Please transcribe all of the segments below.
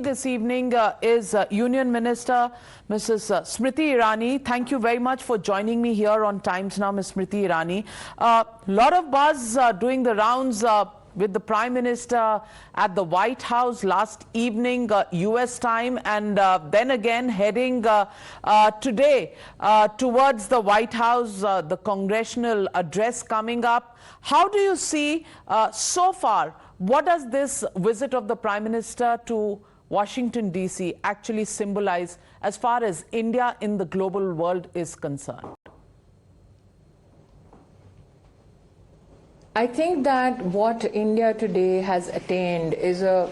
This evening is Union Minister Mrs. Smriti Irani. Thank you very much for joining me here on Times Now, Ms. Smriti Irani. Lot of buzz doing the rounds with the Prime Minister at the White House last evening, US time, and then again heading today towards the White House, the congressional address coming up. How do you see so far, what does this visit of the Prime Minister to Washington, D.C. actually symbolize as far as India in the global world is concerned? I think that what India today has attained is a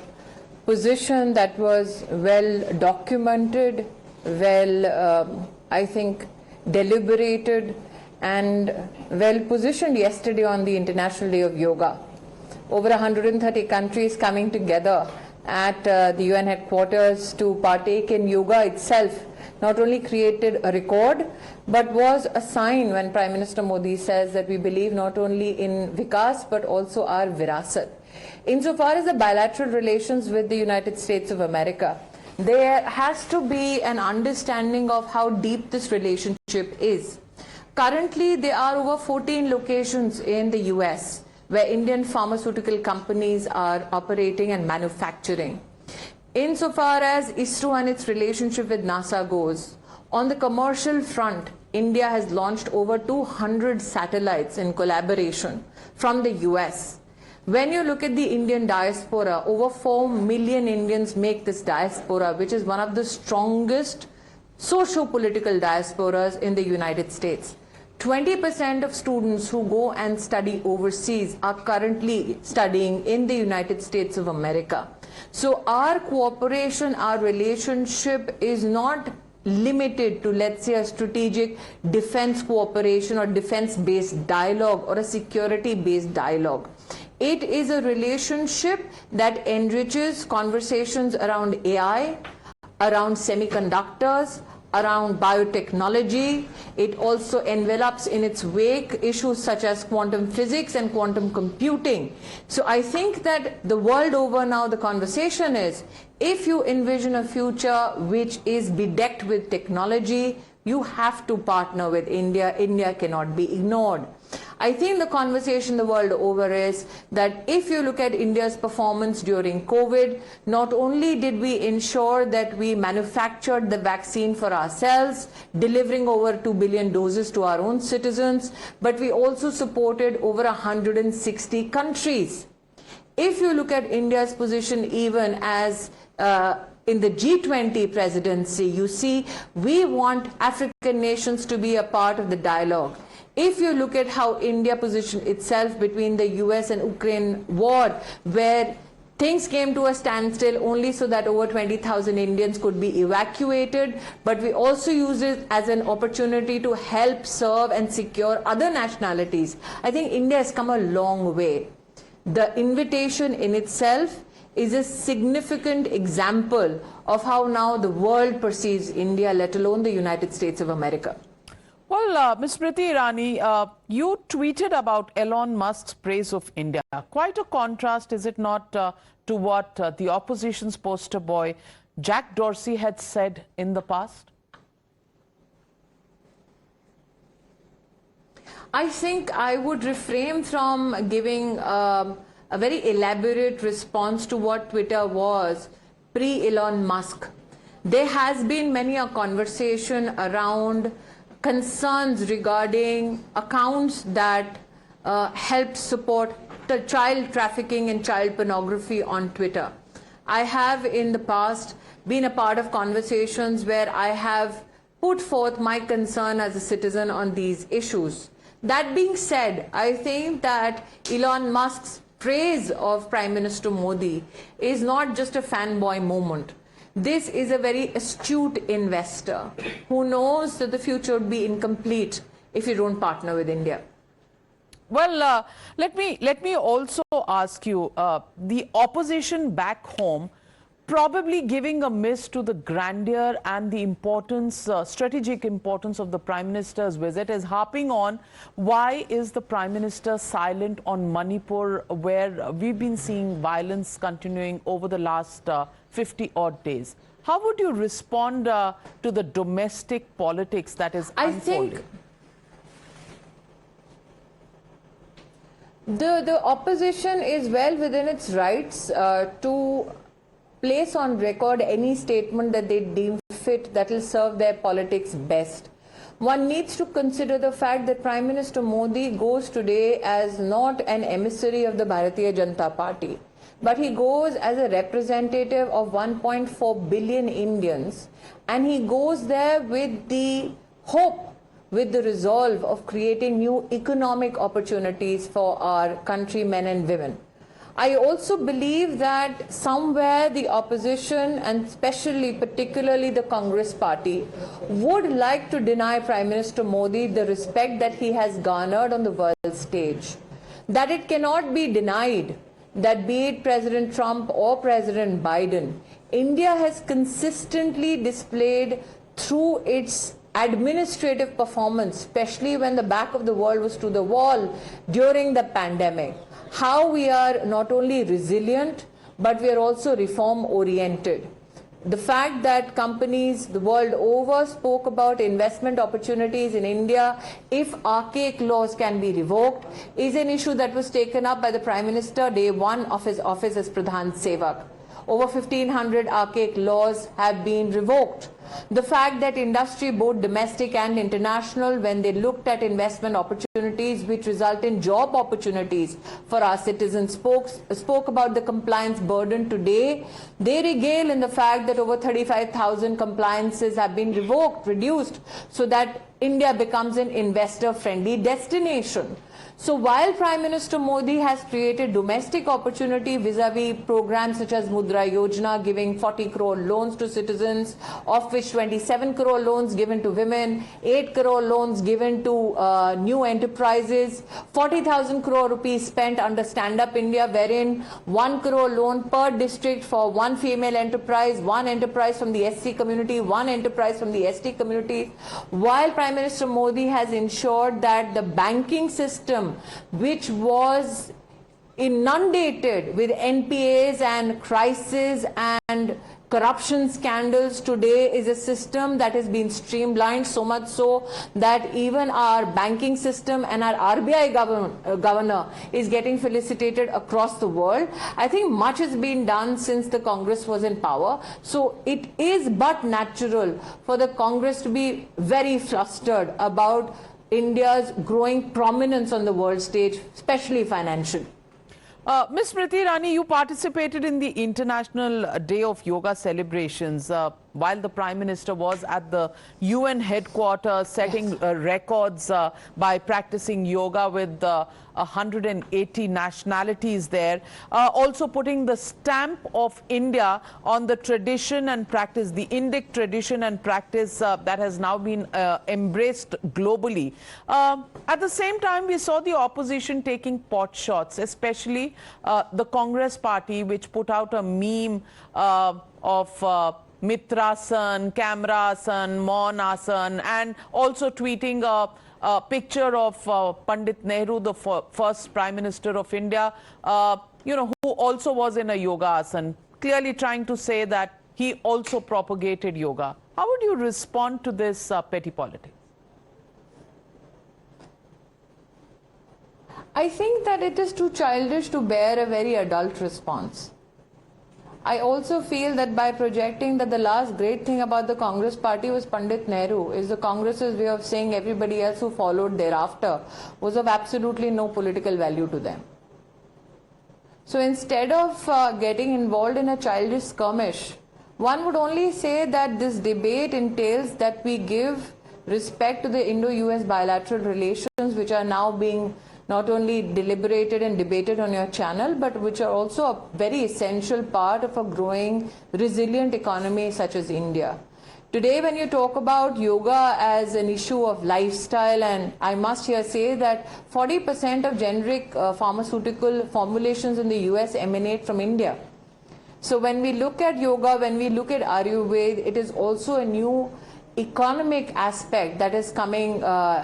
position that was well documented, I think, deliberated and well positioned yesterday on the International Day of Yoga. Over 130 countries coming together at the UN headquarters to partake in yoga itself not only created a record but was a sign when Prime Minister Modi says that we believe not only in Vikas but also our Virasat. Insofar as the bilateral relations with the United States of America, there has to be an understanding of how deep this relationship is. Currently, there are over 14 locations in the US where Indian pharmaceutical companies are operating and manufacturing. Insofar as ISRO and its relationship with NASA goes, on the commercial front, India has launched over 200 satellites in collaboration from the US. When you look at the Indian diaspora, over 4 million Indians make this diaspora, which is one of the strongest socio-political diasporas in the United States. 20% of students who go and study overseas are currently studying in the United States of America. So our cooperation, our relationship is not limited to, let's say, a strategic defense cooperation or defense-based dialogue or a security-based dialogue. It is a relationship that enriches conversations around AI, around semiconductors, around biotechnology. It also envelops in its wake issues such as quantum physics and quantum computing. So I think that the world over now, the conversation is, if you envision a future which is bedecked with technology, you have to partner with India. India cannot be ignored. I think the conversation the world over is that if you look at India's performance during COVID, not only did we ensure that we manufactured the vaccine for ourselves, delivering over 2 billion doses to our own citizens, but we also supported over 160 countries. If you look at India's position even as in the G20 presidency, you see we want African nations to be a part of the dialogue. If you look at how India positioned itself between the US and Ukraine war, where things came to a standstill only so that over 20,000 Indians could be evacuated, but we also use it as an opportunity to help serve and secure other nationalities. I think India has come a long way. The invitation in itself is a significant example of how now the world perceives India, let alone the United States of America. Well, Ms. Smriti Irani, you tweeted about Elon Musk's praise of India. Quite a contrast, is it not, to what the opposition's poster boy Jack Dorsey had said in the past? I think I would refrain from giving a very elaborate response to what Twitter was pre-Elon Musk. There has been many a conversation around concerns regarding accounts that help support the child trafficking and child pornography on Twitter. I have in the past been a part of conversations where I have put forth my concern as a citizen on these issues. That being said, I think that Elon Musk's praise of Prime Minister Modi is not just a fanboy moment. This is a very astute investor who knows that the future would be incomplete if you don't partner with India. Well, let me also ask you, the opposition back home probably giving a miss to the grandeur and the importance, strategic importance of the Prime Minister's visit, is harping on why is the Prime Minister silent on Manipur, where we've been seeing violence continuing over the last 50-odd days. How would you respond to the domestic politics that is unfolding? The opposition is well within its rights to place on record any statement that they deem fit that will serve their politics best. One needs to consider the fact that Prime Minister Modi goes today as not an emissary of the Bharatiya Janata Party, but he goes as a representative of 1.4 billion Indians, and he goes there with the hope, with the resolve of creating new economic opportunities for our countrymen and women. I also believe that somewhere the opposition, and especially particularly the Congress party, would like to deny Prime Minister Modi the respect that he has garnered on the world stage. That it cannot be denied that, be it President Trump or President Biden, India has consistently displayed through its administrative performance, especially when the back of the world was to the wall during the pandemic, how we are not only resilient, but we are also reform oriented. The fact that companies the world over spoke about investment opportunities in India if archaic laws can be revoked is an issue that was taken up by the Prime Minister day one of his office as Pradhan Sevak. Over 1,500 archaic laws have been revoked. The fact that industry, both domestic and international, when they looked at investment opportunities which result in job opportunities for our citizens, spoke about the compliance burden today. They regale in the fact that over 35,000 compliances have been revoked, reduced, so that India becomes an investor-friendly destination. So while Prime Minister Modi has created domestic opportunity vis-a-vis programs such as Mudra Yojana, giving 40 crore loans to citizens, of which 27 crore loans given to women, 8 crore loans given to new enterprises, 40,000 crore rupees spent under Stand Up India, wherein 1 crore loan per district for one female enterprise, one enterprise from the SC community, one enterprise from the ST community. While Prime Minister Modi has ensured that the banking system, which was inundated with NPAs and crises and corruption scandals, today is a system that has been streamlined, so much so that even our banking system and our RBI governor is getting felicitated across the world. I think much has been done since the Congress was in power. So it is but natural for the Congress to be very flustered about India's growing prominence on the world stage, especially financially. Ms. Smriti Irani, you participated in the International Day of Yoga celebrations while the Prime Minister was at the UN headquarters, setting records by practicing yoga with 180 nationalities there, also putting the stamp of India on the tradition and practice, the Indic tradition and practice that has now been embraced globally. At the same time, we saw the opposition taking pot shots, especially the Congress party, which put out a meme of Mitrasan, Kamrasan, Maunasan, and also tweeting a picture of Pandit Nehru, the first Prime Minister of India, who also was in a yoga asan, clearly trying to say that he also propagated yoga. How would you respond to this petty politics? I think that it is too childish to bear a very adult response. I also feel that by projecting that the last great thing about the Congress party was Pandit Nehru is the Congress's way of saying everybody else who followed thereafter was of absolutely no political value to them. So instead of getting involved in a childish skirmish, one would only say that this debate entails that we give respect to the Indo-US bilateral relations, which are now being not only deliberated and debated on your channel, but which are also a very essential part of a growing, resilient economy such as India. Today, when you talk about yoga as an issue of lifestyle, and I must here say that 40% of generic pharmaceutical formulations in the US emanate from India. So when we look at yoga, when we look at Ayurveda, it is also a new economic aspect that is coming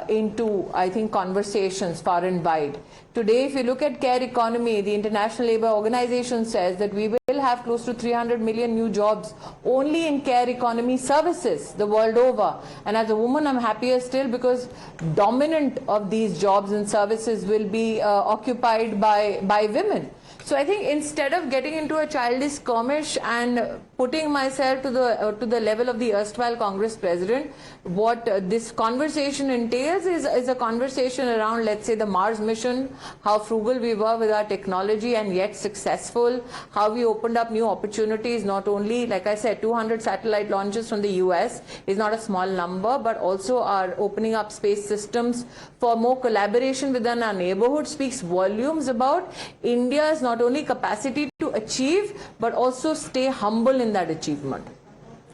into, I think, conversations far and wide. Today, if you look at care economy, the International Labour Organization says that we will have close to 300 million new jobs only in care economy services the world over. And as a woman, I'm happier still because dominant of these jobs and services will be occupied by women. So I think instead of getting into a childish skirmish and putting myself to the level of the erstwhile Congress president, what this conversation entails is a conversation around, let's say, the Mars mission, how frugal we were with our technology and yet successful, how we opened up new opportunities, not only, like I said, 200 satellite launches from the US is not a small number, but also our opening up space systems for more collaboration within our neighborhood speaks volumes about India's not only capacity to achieve, but also stay humble in that achievement.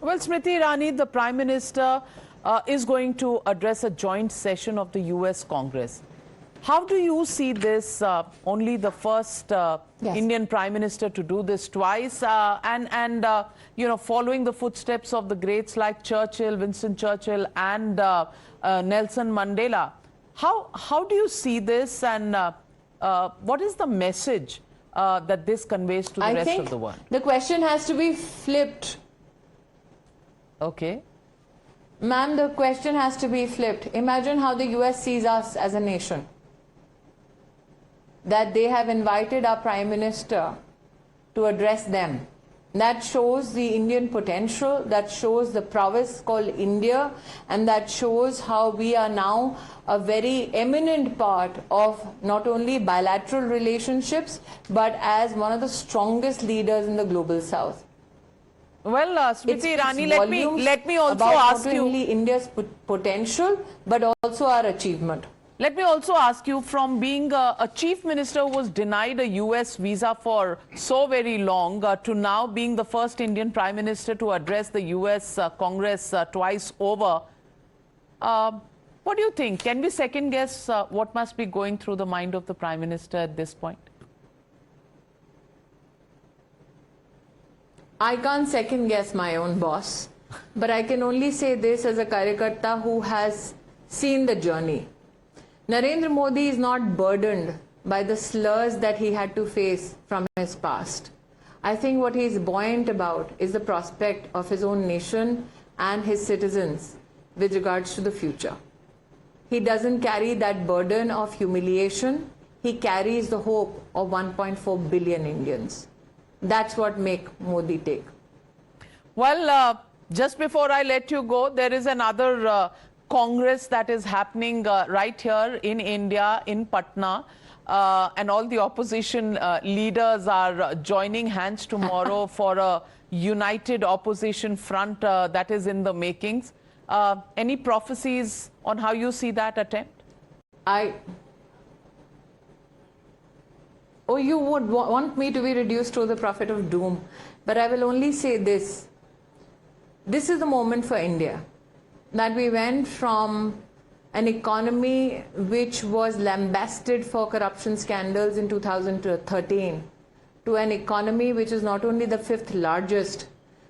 Well, Smriti Irani, the Prime Minister is going to address a joint session of the US Congress. How do you see this, only the first Yes. Indian Prime Minister to do this twice, and you know, following the footsteps of the greats like Churchill, Winston Churchill and Nelson Mandela? How do you see this, and what is the message that this conveys to the rest of the world? The question has to be flipped. Okay. Ma'am, the question has to be flipped. Imagine how the US sees us as a nation. That they have invited our Prime Minister to address them. That shows the Indian potential, that shows the prowess called India, and that shows how we are now a very eminent part of not only bilateral relationships, but as one of the strongest leaders in the global south. Well, Smriti Irani, let me also about ask not you. only India's potential, but also our achievement. Let me also ask you, from being a chief minister who was denied a US visa for so very long to now being the first Indian Prime Minister to address the US Congress twice over, what do you think? Can we second guess what must be going through the mind of the Prime Minister at this point? I can't second guess my own boss, but I can only say this as a Karyakarta who has seen the journey. Narendra Modi is not burdened by the slurs that he had to face from his past. I think what he is buoyant about is the prospect of his own nation and his citizens with regards to the future. He doesn't carry that burden of humiliation. He carries the hope of 1.4 billion Indians. That's what makes Modi take. Well, just before I let you go, there is another Congress that is happening right here in India, in Patna, and all the opposition leaders are joining hands tomorrow for a united opposition front that is in the makings. Any prophecies on how you see that attempt? Oh, you would want me to be reduced to the prophet of doom, but I will only say this. This is the moment for India. That we went from an economy which was lambasted for corruption scandals in 2013 to an economy which is not only the fifth largest,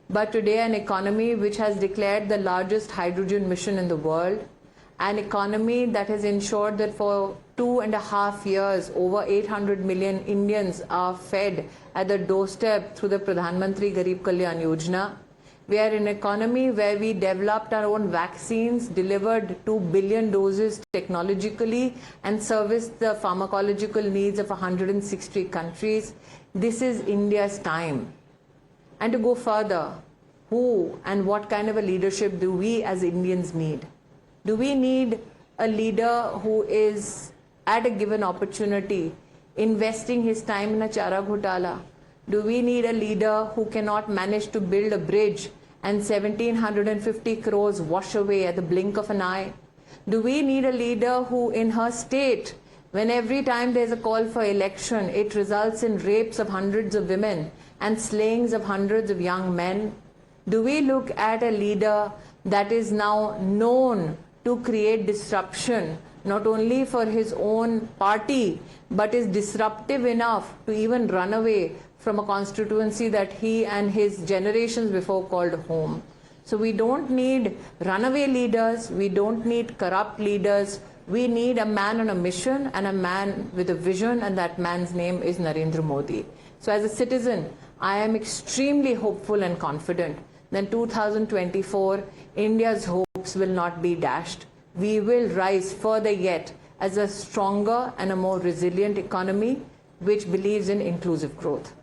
but today an economy which has declared the largest hydrogen mission in the world, an economy that has ensured that for 2.5 years, over 800 million Indians are fed at the doorstep through the Pradhan Mantri Garib Kalyan Yojana. We are an economy where we developed our own vaccines, delivered 2 billion doses technologically, and serviced the pharmacological needs of 160 countries. This is India's time. And to go further, who and what kind of a leadership do we as Indians need? Do we need a leader who is, at a given opportunity, investing his time in a chara ghotala? Do we need a leader who cannot manage to build a bridge and 1,750 crores wash away at the blink of an eye? Do we need a leader who, in her state, when every time there's a call for election, it results in rapes of hundreds of women and slayings of hundreds of young men? Do we look at a leader that is now known to create disruption, not only for his own party, but is disruptive enough to even run away from a constituency that he and his generations before called home. So we don't need runaway leaders, we don't need corrupt leaders, we need a man on a mission and a man with a vision, and that man's name is Narendra Modi. So as a citizen, I am extremely hopeful and confident that 2024, India's hopes will not be dashed. We will rise further yet as a stronger and a more resilient economy which believes in inclusive growth.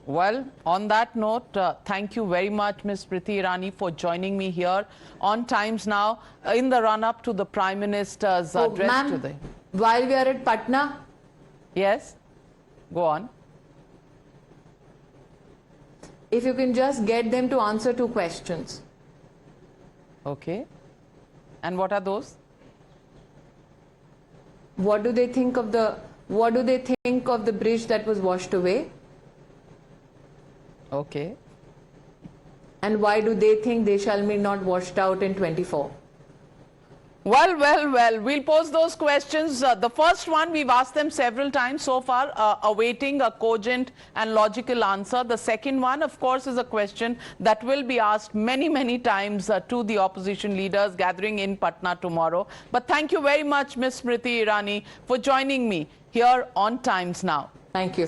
Well, on that note, thank you very much, Ms. Smriti Irani, for joining me here on Times Now in the run-up to the Prime Minister's address today. While we are at Patna, Yes, go on. if you can just get them to answer 2 questions. Okay. And what are those? What do they think of the bridge that was washed away? Okay. And why do they think they shall be not washed out in 24? Well, we'll pose those questions. The first one, we've asked them several times so far, awaiting a cogent and logical answer. The second one, of course, is a question that will be asked many, many times to the opposition leaders gathering in Patna tomorrow. But thank you very much, Ms. Smriti Irani, for joining me here on Times Now. Thank you.